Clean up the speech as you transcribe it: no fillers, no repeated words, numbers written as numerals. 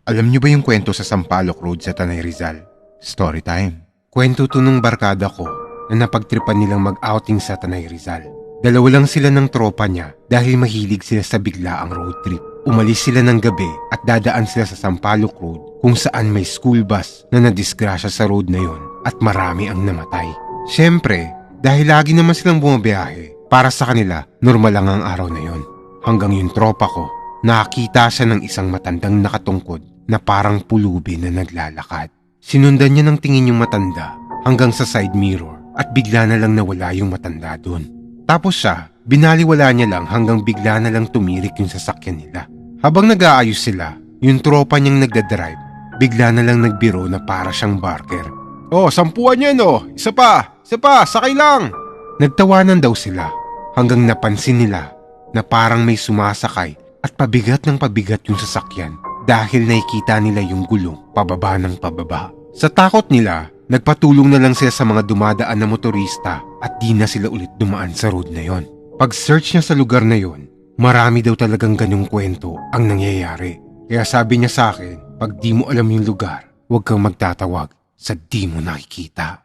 Alam niyo ba yung kwento sa Sampaloc Road sa Tanay Rizal? Story time. Kwento to nung barkada ko na napagtripan nilang mag-outing sa Tanay Rizal. Dalawa lang sila ng tropa niya dahil mahilig sila sa biglaang road trip. Umalis sila ng gabi at dadaan sila sa Sampaloc Road kung saan may school bus na nadisgrasya sa road na yon at marami ang namatay. Siyempre, dahil lagi naman silang bumabiyahe, para sa kanila normal lang ang araw na yon. Hanggang yung tropa ko, nakakita siya ng isang matandang nakatungkod na parang pulubi na naglalakad. Sinundan niya ng tingin yung matanda hanggang sa side mirror at bigla na lang nawala yung matanda doon. Tapos siya, binaliwala niya lang hanggang bigla na lang tumirik yung sasakyan nila. Habang nag-aayos sila, yung tropa niyang nagdadrive, bigla na lang nagbiro na para siyang barker. "Oh, 10 yan oh! Isa pa! Sakay lang!" Nagtawanan daw sila hanggang napansin nila na parang may sumasakay at pabigat ng pabigat yung sasakyan dahil nakikita nila yung gulong pababa ng pababa. Sa takot nila, nagpatulong na lang sila sa mga dumadaan na motorista at di na sila ulit dumaan sa road na yon. Pag-search niya sa lugar na yon, marami daw talagang ganyong kwento ang nangyayari. Kaya sabi niya sa akin, pag di mo alam yung lugar, huwag kang magtatawag sa di mo nakikita.